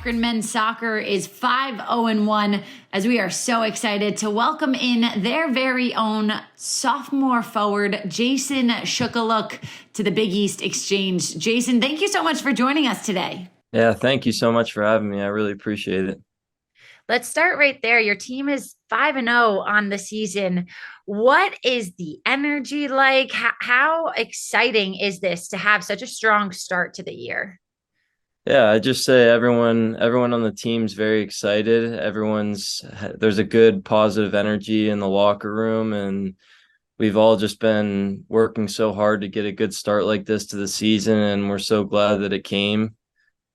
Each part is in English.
Akron men's soccer is 5-0-1 as we are so excited to welcome in their very own sophomore forward, Jason Shokalook, to the Big East Exchange. Jason, thank you so much for joining us today. Yeah, thank you so much for having me. I really appreciate it. Let's start right there. Your team is 5-0 on the season. What is the energy like? How exciting is this to have such a strong start to the year? Yeah, I just say everyone on the team's very excited. There's a good positive energy in the locker room, and we've all just been working so hard to get a good start like this to the season, and we're so glad that it came.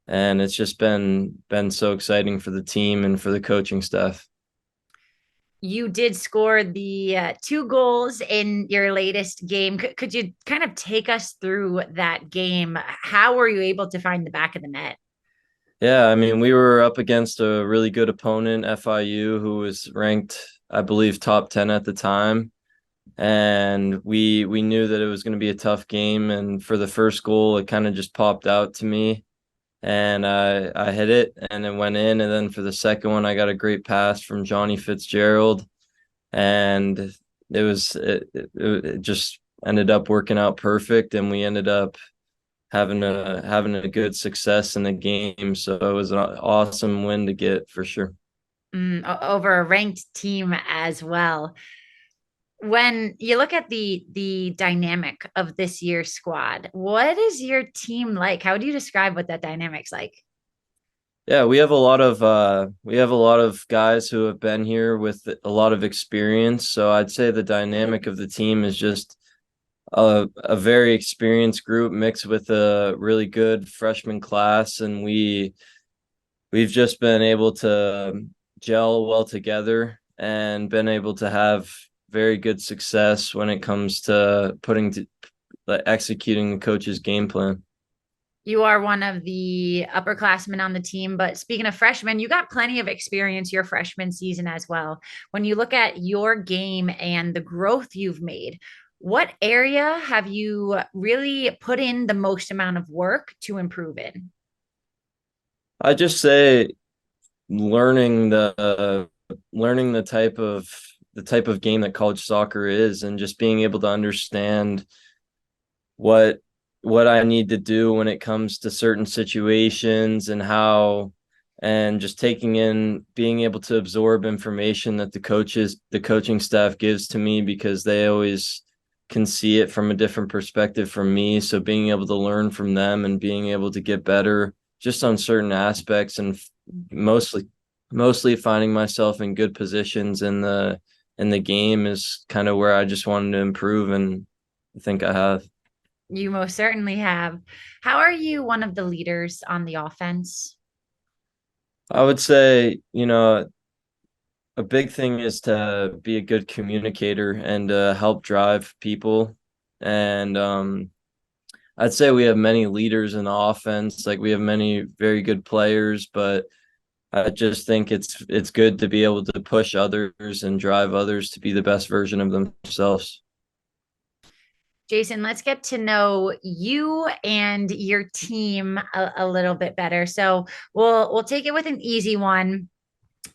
And it's just been so exciting for the team and for the coaching staff. You did score the two goals in your latest game. Could you kind of take us through that game? How were you able to find the back of the net? Yeah, I mean, we were up against a really good opponent, FIU, who was ranked, I believe, top 10 at the time. And we knew that it was going to be a tough game. And for the first goal, it kind of just popped out to me, and I hit it, and it went in. And then for the second one, I got a great pass from Johnny Fitzgerald, and it just ended up working out perfect, and we ended up having a good success in the game. So it was an awesome win to get for sure. Over a ranked team as well. When you look at the dynamic of this year's squad, what is your team like? How do you describe what that dynamic's like? Yeah, we have a lot of guys who have been here with a lot of experience. So I'd say the dynamic of the team is just a very experienced group mixed with a really good freshman class, and we've just been able to gel well together and been able to have very good success when it comes to executing the coach's game plan. You are one of the upperclassmen on the team, but speaking of freshmen, you got plenty of experience your freshman season as well. When you look at your game and the growth you've made, what area have you really put in the most amount of work to improve in? I just say learning the type of game that college soccer is, and just being able to understand what what I need to do when it comes to certain situations, and just being able to absorb information that the coaching staff gives to me, because they always can see it from a different perspective from me. So being able to learn from them and being able to get better just on certain aspects, and mostly finding myself in good positions in the game is kind of where I just wanted to improve, and I think I have. You most certainly have. How are you one of the leaders on the offense? I would say, a big thing is to be a good communicator and help drive people. And I'd say we have many leaders in the offense. Like, we have many very good players, but I just think it's good to be able to push others and drive others to be the best version of themselves. Jason, let's get to know you and your team a little bit better. So we'll take it with an easy one.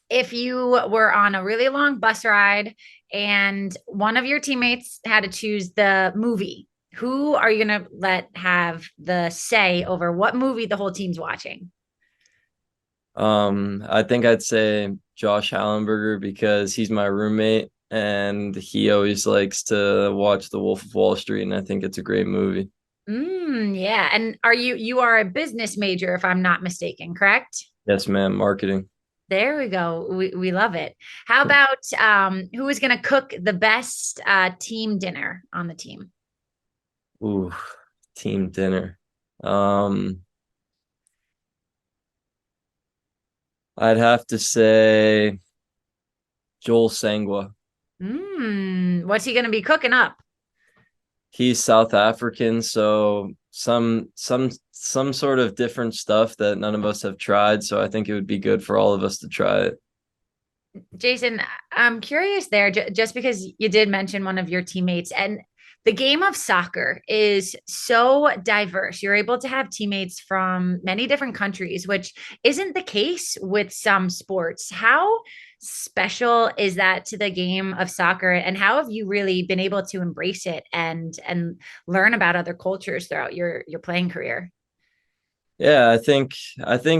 If you were on a really long bus ride and one of your teammates had to choose the movie, who are you going to let have the say over what movie the whole team's watching? I think I'd say Josh Hallenberger, because he's my roommate and he always likes to watch The Wolf of Wall Street, and I think it's a great movie. Yeah. And you are a business major, if I'm not mistaken, correct? Yes, ma'am. Marketing. There we go. We love it. How about who is going to cook the best team dinner on the team? Ooh, team dinner. Um, I'd have to say Joel Sangwa. What's he going to be cooking up? He's South African, so some sort of different stuff that none of us have tried. So I think it would be good for all of us to try it. Jason, I'm curious there, just because you did mention one of your teammates, and The game of soccer is so diverse. You're able to have teammates from many different countries, which isn't the case with some sports. How special is that to the game of soccer, and how have you really been able to embrace it and learn about other cultures throughout your playing career? Yeah, I think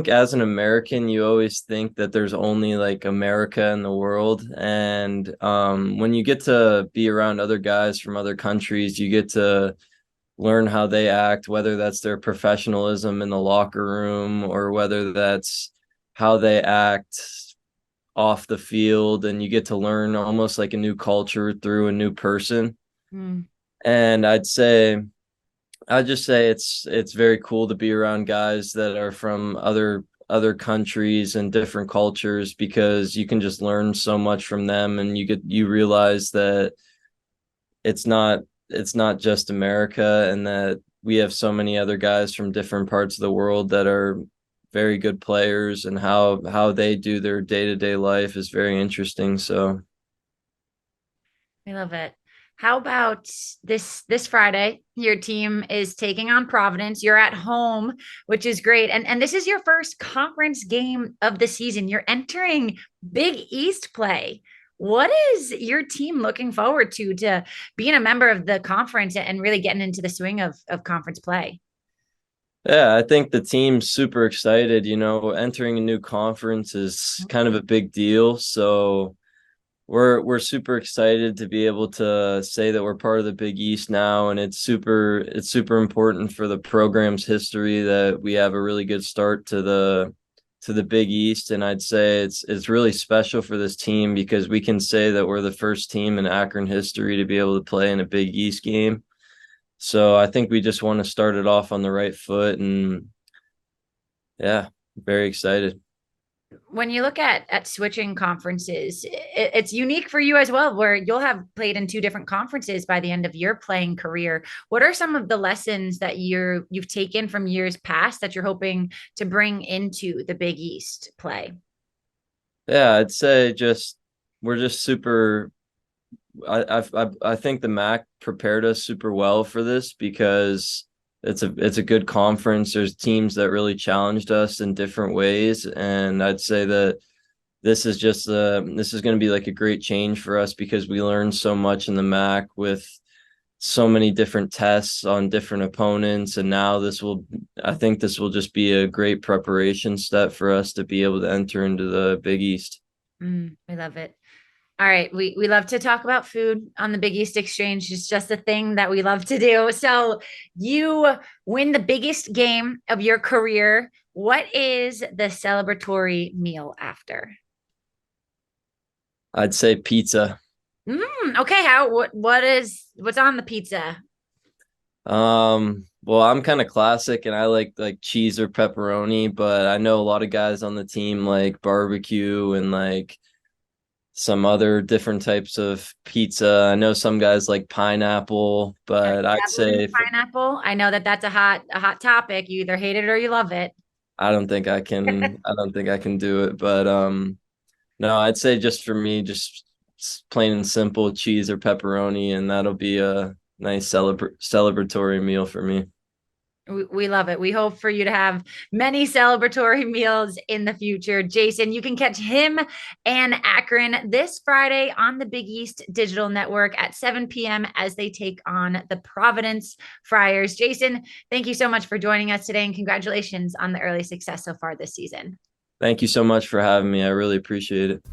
as an American, you always think that there's only like America in the world. And when you get to be around other guys from other countries, you get to learn how they act, whether that's their professionalism in the locker room or whether that's how they act off the field, and you get to learn almost like a new culture through a new person. Mm. And I'd just say it's very cool to be around guys that are from other countries and different cultures, because you can just learn so much from them, and you realize that it's not just America, and that we have so many other guys from different parts of the world that are very good players, and how they do their day-to-day life is very interesting. So I love it. How about this Friday? Your team is taking on Providence. You're at home, which is great. And this is your first conference game of the season. You're entering Big East play. What is your team looking forward to being a member of the conference and really getting into the swing of conference play? yeah, I think the team's super excited. Entering a new conference is kind of a big deal. So we're super excited to be able to say that we're part of the Big East now, and it's super important for the program's history that we have a really good start to the Big East. And I'd say it's really special for this team because we can say that we're the first team in Akron history to be able to play in a Big East game. So I think we just want to start it off on the right foot, and yeah, very excited. When you look at switching conferences, it's unique for you as well, where you'll have played in two different conferences by the end of your playing career. What are some of the lessons that you've taken from years past that you're hoping to bring into the Big East play? Yeah, I'd say just we're just super. I think the MAC prepared us super well for this because it's a good conference. There's teams that really challenged us in different ways, and I'd say that this is going to be like a great change for us because we learned so much in the MAC with so many different tests on different opponents, and now I think this will just be a great preparation step for us to be able to enter into the Big East. I love it. All right, we love to talk about food on the Big East Exchange. It's just a thing that we love to do. So you win the biggest game of your career. What is the celebratory meal after? I'd say pizza. Okay, what's on the pizza? Well, I'm kind of classic and I like cheese or pepperoni, but I know a lot of guys on the team like barbecue and like some other different types of pizza. I know some guys like pineapple, but I'd Dabbled in say pineapple. I know that that's a hot topic. You either hate it or you love it. I don't think I can do it, but no, I'd say just for me, just plain and simple cheese or pepperoni, and that'll be a nice celebratory meal for me. We love it. We hope for you to have many celebratory meals in the future. Jason, you can catch him and Akron this Friday on the Big East Digital Network at 7 p.m. as they take on the Providence Friars. Jason, thank you so much for joining us today, and congratulations on the early success so far this season. Thank you so much for having me. I really appreciate it.